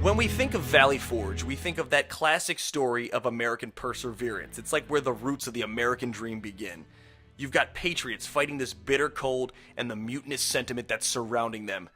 When we think of Valley Forge, we think of that classic story of American perseverance. It's like where the roots of the American dream begin. You've got patriots fighting this bitter cold and the mutinous sentiment that's surrounding them,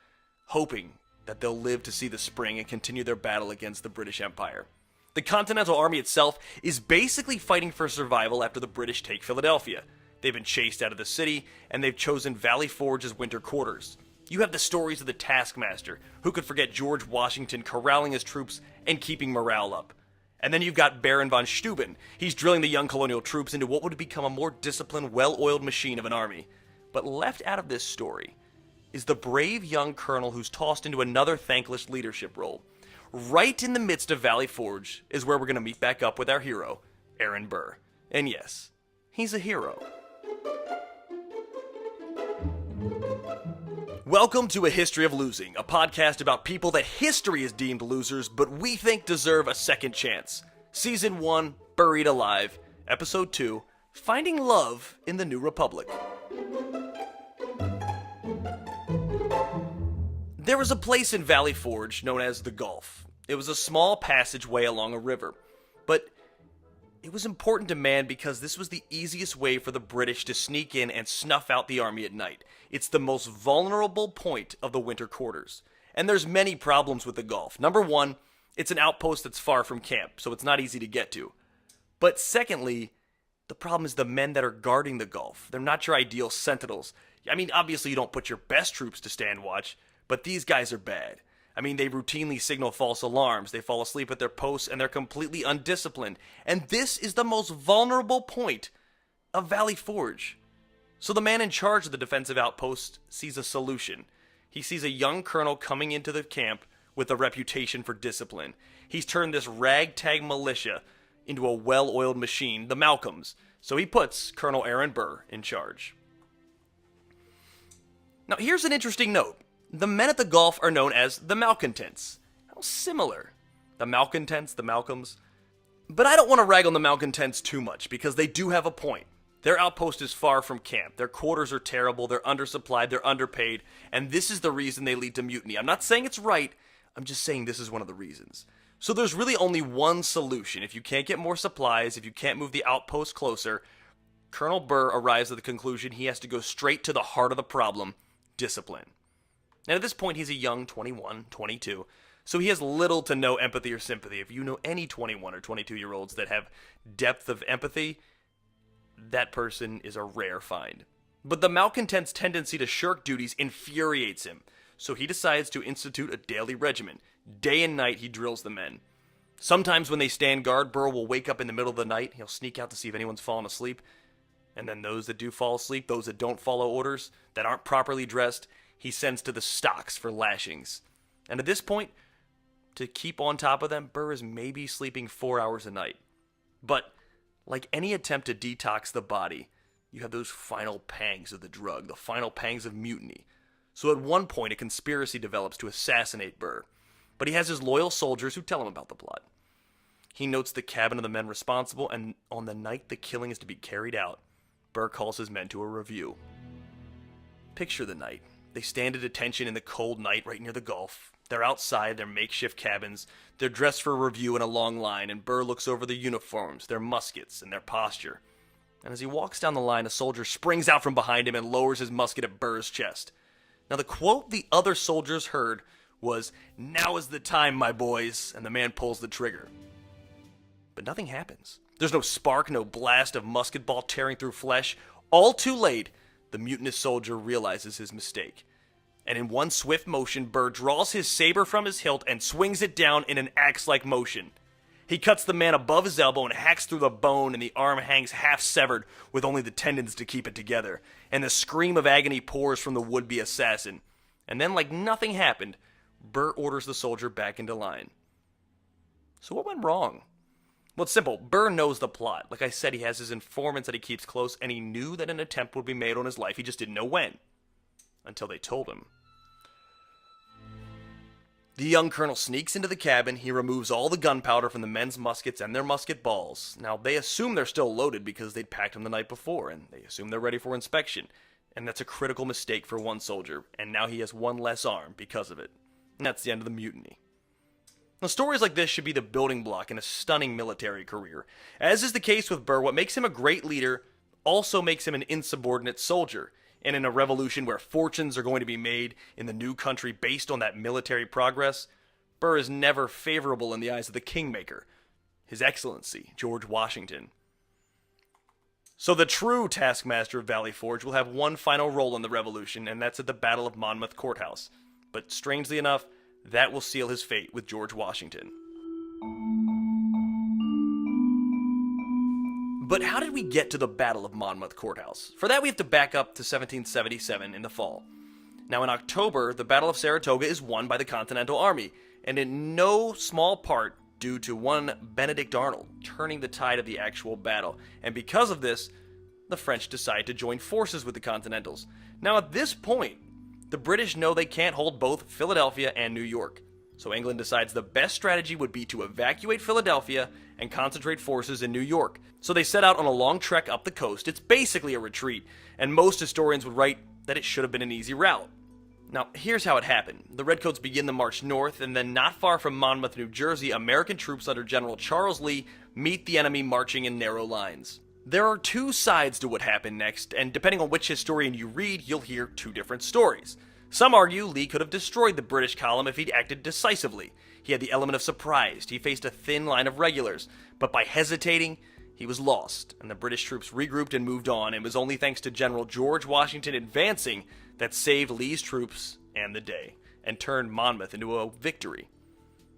hoping that they'll live to see the spring and continue their battle against the British Empire. The Continental Army itself is basically fighting for survival after the British take Philadelphia. They've been chased out of the city, and they've chosen Valley Forge as winter quarters. You have the stories of the Taskmaster, who could forget George Washington corralling his troops and keeping morale up. And then you've got Baron von Steuben. He's drilling the young colonial troops into what would become a more disciplined, well-oiled machine of an army. But left out of this story is the brave young colonel who's tossed into another thankless leadership role. Right in the midst of Valley Forge is where we're going to meet back up with our hero, Aaron Burr. And yes, he's a hero. Welcome to A History of Losing, a podcast about people that history has deemed losers, but we think deserve a second chance. Season 1, Buried Alive. Episode 2, Finding Love in the New Republic. There was a place in Valley Forge known as the Gulf. It was a small passageway along a river, but it was important to man because this was the easiest way for the British to sneak in and snuff out the army at night. It's the most vulnerable point of the winter quarters. And there's many problems with the Gulf. Number one, it's an outpost that's far from camp, so it's not easy to get to. But secondly, the problem is the men that are guarding the Gulf. They're not your ideal sentinels. I mean, obviously you don't put your best troops to stand watch, but these guys are bad. I mean, they routinely signal false alarms, they fall asleep at their posts, and they're completely undisciplined. And this is the most vulnerable point of Valley Forge. So the man in charge of the defensive outpost sees a solution. He sees a young colonel coming into the camp with a reputation for discipline. He's turned this ragtag militia into a well-oiled machine, the Malcolms. So he puts Colonel Aaron Burr in charge. Now here's an interesting note. The men at the Gulf are known as the Malcontents. How similar. The Malcontents, the Malcolms. But I don't want to rag on the Malcontents too much, because they do have a point. Their outpost is far from camp. Their quarters are terrible, they're undersupplied, they're underpaid, and this is the reason they lead to mutiny. I'm not saying it's right, I'm just saying this is one of the reasons. So there's really only one solution. If you can't get more supplies, if you can't move the outpost closer, Colonel Burr arrives at the conclusion he has to go straight to the heart of the problem, discipline. And at this point, he's a young 21, 22, so he has little to no empathy or sympathy. If you know any 21 or 22-year-olds that have depth of empathy, that person is a rare find. But the Malcontent's tendency to shirk duties infuriates him, so he decides to institute a daily regimen. Day and night, he drills the men. Sometimes when they stand guard, Burr will wake up in the middle of the night, he'll sneak out to see if anyone's fallen asleep, and then those that do fall asleep, those that don't follow orders, that aren't properly dressed, he sends to the stocks for lashings. And at this point, to keep on top of them, Burr is maybe sleeping 4 hours a night. But like any attempt to detox the body, you have those final pangs of the drug, the final pangs of mutiny. So at one point, a conspiracy develops to assassinate Burr. But he has his loyal soldiers who tell him about the plot. He notes the cabin of the men responsible, and on the night the killing is to be carried out, Burr calls his men to a review. Picture the night. They stand at attention in the cold night right near the Gulf. They're outside their makeshift cabins. They're dressed for review in a long line, and Burr looks over the uniforms, their muskets, and their posture. And as he walks down the line, a soldier springs out from behind him and lowers his musket at Burr's chest. Now the quote the other soldiers heard was, "Now is the time, my boys," and the man pulls the trigger. But nothing happens. There's no spark, no blast of musket ball tearing through flesh. All too late, the mutinous soldier realizes his mistake. And in one swift motion, Burr draws his saber from his hilt and swings it down in an axe-like motion. He cuts the man above his elbow and hacks through the bone, and the arm hangs half-severed with only the tendons to keep it together. And the scream of agony pours from the would-be assassin. And then, like nothing happened, Burr orders the soldier back into line. So what went wrong? Well, it's simple. Burr knows the plot. Like I said, he has his informants that he keeps close, and he knew that an attempt would be made on his life. He just didn't know when. Until they told him. The young colonel sneaks into the cabin. He removes all the gunpowder from the men's muskets and their musket balls. Now, they assume they're still loaded because they'd packed them the night before, and they assume they're ready for inspection. And that's a critical mistake for one soldier, and now he has one less arm because of it. And that's the end of the mutiny. Now, stories like this should be the building block in a stunning military career. As is the case with Burr, what makes him a great leader also makes him an insubordinate soldier. And in a revolution where fortunes are going to be made in the new country based on that military progress, Burr is never favorable in the eyes of the kingmaker, His Excellency, George Washington. So the true taskmaster of Valley Forge will have one final role in the revolution, and that's at the Battle of Monmouth Courthouse. But strangely enough, that will seal his fate with George Washington. But how did we get to the Battle of Monmouth Courthouse? For that, we have to back up to 1777 in the fall. Now, in October, the Battle of Saratoga is won by the Continental Army, and in no small part due to one Benedict Arnold turning the tide of the actual battle. And because of this, the French decide to join forces with the Continentals. Now, at this point, the British know they can't hold both Philadelphia and New York. So England decides the best strategy would be to evacuate Philadelphia and concentrate forces in New York. So they set out on a long trek up the coast. It's basically a retreat, and most historians would write that it should have been an easy route. Now, here's how it happened. The Redcoats begin the march north, and then not far from Monmouth, New Jersey, American troops under General Charles Lee meet the enemy marching in narrow lines. There are two sides to what happened next, and depending on which historian you read, you'll hear two different stories. Some argue Lee could have destroyed the British column if he'd acted decisively. He had the element of surprise. He faced a thin line of regulars, but by hesitating, he was lost, and the British troops regrouped and moved on. It was only thanks to General George Washington advancing that saved Lee's troops and the day, and turned Monmouth into a victory.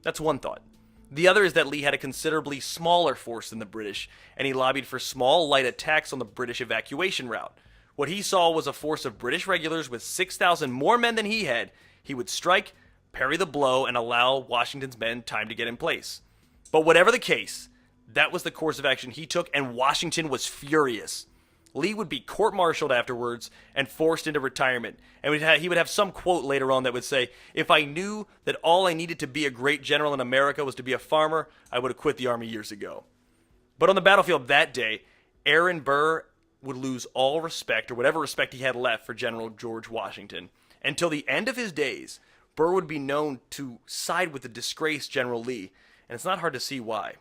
That's one thought. The other is that Lee had a considerably smaller force than the British, and he lobbied for small, light attacks on the British evacuation route. What he saw was a force of British regulars with 6,000 more men than he had. He would strike, parry the blow, and allow Washington's men time to get in place. But whatever the case, that was the course of action he took, and Washington was furious. Lee would be court-martialed afterwards and forced into retirement, and he would have some quote later on that would say, "If I knew that all I needed to be a great general in America was to be a farmer, I would have quit the army years ago." But on the battlefield that day, Aaron Burr would lose all respect, or whatever respect he had left, for General George Washington. Until the end of his days, Burr would be known to side with the disgraced General Lee, and it's not hard to see why.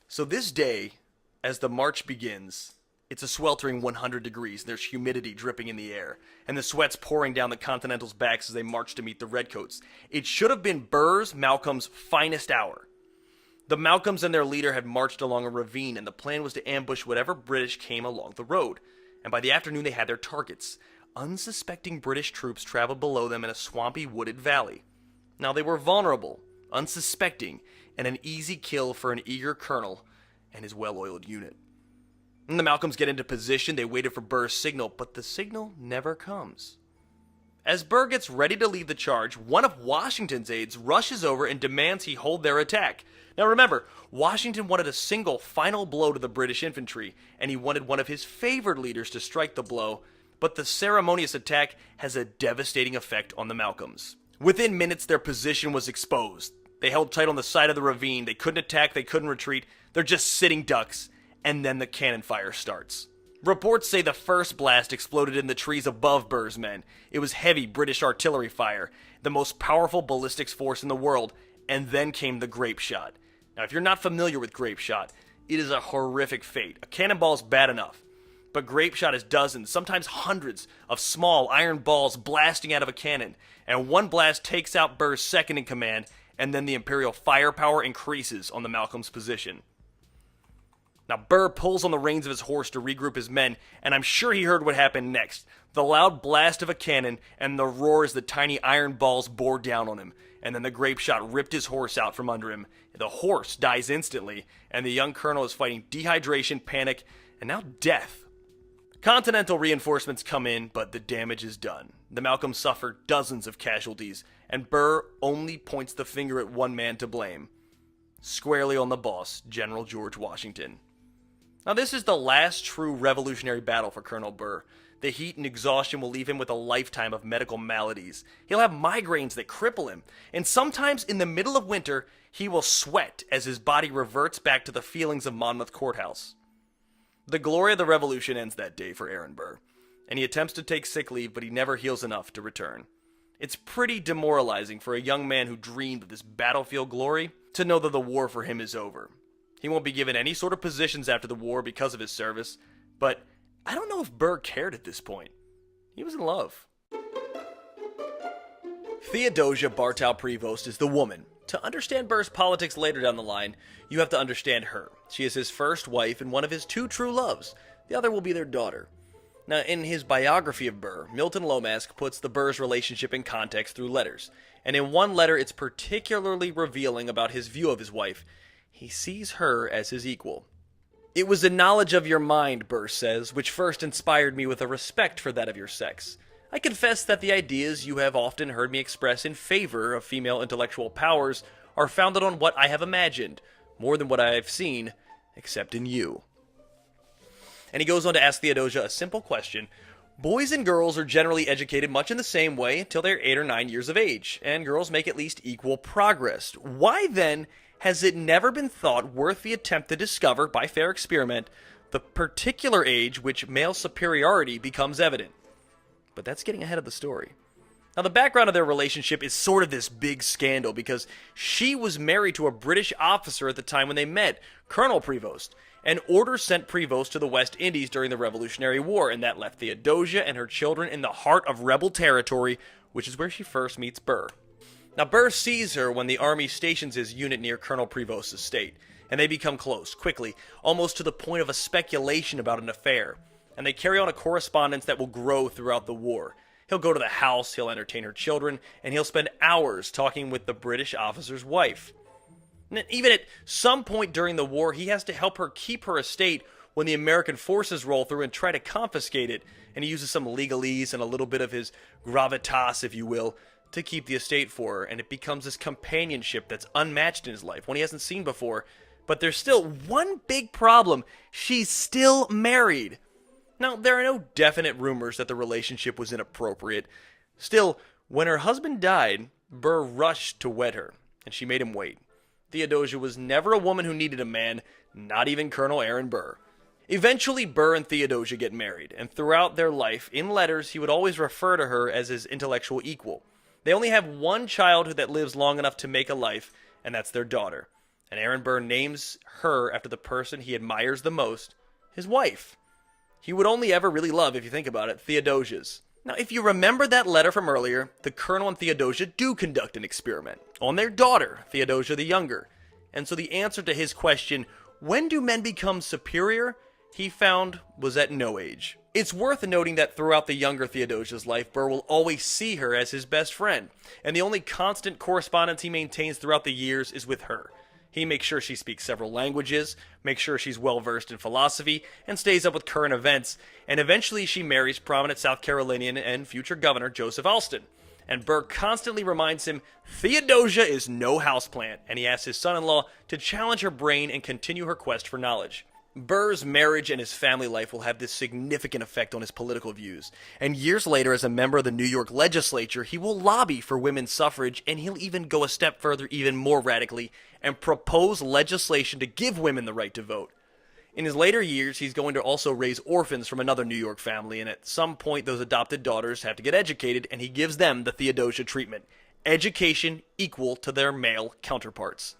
So this day, as the march begins, it's a sweltering 100 degrees, and there's humidity dripping in the air, and the sweat's pouring down the Continentals' backs as they march to meet the Redcoats. It should have been Burr's, Malcolm's finest hour. The Malcolms and their leader had marched along a ravine, and the plan was to ambush whatever British came along the road. And by the afternoon, they had their targets. Unsuspecting British troops traveled below them in a swampy, wooded valley. Now, they were vulnerable, unsuspecting, and an easy kill for an eager colonel and his well-oiled unit. When the Malcolms get into position, they waited for Burr's signal, but the signal never comes. As Burr gets ready to lead the charge, one of Washington's aides rushes over and demands he hold their attack. Now remember, Washington wanted a single final blow to the British infantry, and he wanted one of his favored leaders to strike the blow, but the ceremonious attack has a devastating effect on the Malcolms. Within minutes, their position was exposed. They held tight on the side of the ravine. They couldn't attack, they couldn't retreat. They're just sitting ducks, and then the cannon fire starts. Reports say the first blast exploded in the trees above Burr's men. It was heavy British artillery fire, the most powerful ballistics force in the world, and then came the grape shot. Now, if you're not familiar with grape shot, it is a horrific fate. A cannonball is bad enough, but grape shot is dozens, sometimes hundreds, of small iron balls blasting out of a cannon, and one blast takes out Burr's second in command, and then the Imperial firepower increases on the Malcolms' position. Now, Burr pulls on the reins of his horse to regroup his men, and I'm sure he heard what happened next. The loud blast of a cannon and the roar as the tiny iron balls bore down on him, and then the grape shot ripped his horse out from under him. The horse dies instantly, and the young colonel is fighting dehydration, panic, and now death. Continental reinforcements come in, but the damage is done. The Malcolms suffer dozens of casualties, and Burr only points the finger at one man to blame. Squarely on the boss, General George Washington. Now, this is the last true revolutionary battle for Colonel Burr. The heat and exhaustion will leave him with a lifetime of medical maladies. He'll have migraines that cripple him, and sometimes in the middle of winter, he will sweat as his body reverts back to the feelings of Monmouth Courthouse. The glory of the revolution ends that day for Aaron Burr, and he attempts to take sick leave, but he never heals enough to return. It's pretty demoralizing for a young man who dreamed of this battlefield glory to know that the war for him is over. He won't be given any sort of positions after the war because of his service, but I don't know if Burr cared at this point. He was in love. Theodosia Bartow-Prevost is the woman. To understand Burr's politics later down the line, you have to understand her. She is his first wife and one of his two true loves. The other will be their daughter. Now, in his biography of Burr, Milton Lomask puts the Burr's relationship in context through letters. And in one letter, it's particularly revealing about his view of his wife. He sees her as his equal. "It was the knowledge of your mind," Burr says, "which first inspired me with a respect for that of your sex. I confess that the ideas you have often heard me express in favor of female intellectual powers are founded on what I have imagined, more than what I have seen, except in you." And he goes on to ask Theodosia a simple question. Boys and girls are generally educated much in the same way until they're 8 or 9 years of age, and girls make at least equal progress. Why then has it never been thought worth the attempt to discover, by fair experiment, the particular age which male superiority becomes evident? But that's getting ahead of the story. Now, the background of their relationship is sort of this big scandal because she was married to a British officer at the time when they met, Colonel Prevost. An order sent Prevost to the West Indies during the Revolutionary War, and that left Theodosia and her children in the heart of rebel territory, which is where she first meets Burr. Now, Burr sees her when the army stations his unit near Colonel Prevost's estate, and they become close, quickly, almost to the point of a speculation about an affair. And they carry on a correspondence that will grow throughout the war. He'll go to the house, he'll entertain her children, and he'll spend hours talking with the British officer's wife. And even at some point during the war, he has to help her keep her estate when the American forces roll through and try to confiscate it, and he uses some legalese and a little bit of his gravitas, if you will, to keep the estate for her, and it becomes this companionship that's unmatched in his life, one he hasn't seen before. But there's still one big problem. She's still married. Now, there are no definite rumors that the relationship was inappropriate. Still, when her husband died, Burr rushed to wed her, and she made him wait. Theodosia was never a woman who needed a man, not even Colonel Aaron Burr. Eventually, Burr and Theodosia get married, and throughout their life, in letters, he would always refer to her as his intellectual equal. They only have one child that lives long enough to make a life, and that's their daughter. And Aaron Burr names her after the person he admires the most, his wife. He would only ever really love, if you think about it, Theodosia's. Now, if you remember that letter from earlier, the Colonel and Theodosia do conduct an experiment on their daughter, Theodosia the Younger. And so the answer to his question, when do men become superior, he found was at no age. It's worth noting that throughout the younger Theodosia's life, Burr will always see her as his best friend, and the only constant correspondence he maintains throughout the years is with her. He makes sure she speaks several languages, makes sure she's well-versed in philosophy, and stays up with current events, and eventually she marries prominent South Carolinian and future governor Joseph Alston. And Burr constantly reminds him Theodosia is no houseplant, and he asks his son-in-law to challenge her brain and continue her quest for knowledge. Burr's marriage and his family life will have this significant effect on his political views, and years later, as a member of the New York legislature, he will lobby for women's suffrage, and he'll even go a step further, even more radically, and propose legislation to give women the right to vote. In his later years, he's going to also raise orphans from another New York family, and at some point, those adopted daughters have to get educated, and he gives them the Theodosia treatment. Education equal to their male counterparts.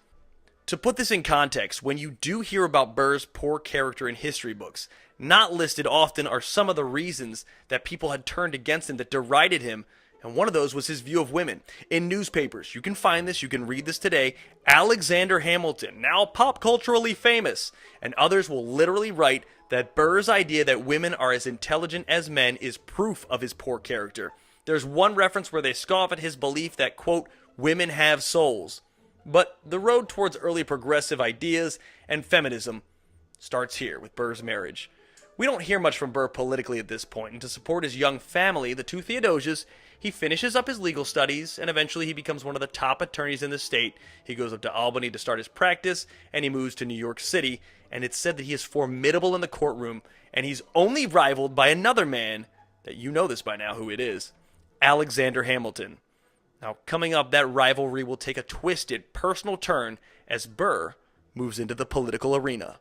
To put this in context, when you do hear about Burr's poor character in history books, not listed often are some of the reasons that people had turned against him, that derided him, and one of those was his view of women. In newspapers, you can find this, you can read this today, Alexander Hamilton, now pop culturally famous, and others will literally write that Burr's idea that women are as intelligent as men is proof of his poor character. There's one reference where they scoff at his belief that, quote, women have souls. But the road towards early progressive ideas and feminism starts here with Burr's marriage. We don't hear much from Burr politically at this point, and to support his young family, the two Theodosias, he finishes up his legal studies, and eventually he becomes one of the top attorneys in the state. He goes up to Albany to start his practice, and he moves to New York City, and it's said that he is formidable in the courtroom, and he's only rivaled by another man, that you know this by now who it is, Alexander Hamilton. Now, coming up, that rivalry will take a twisted, personal turn as Burr moves into the political arena.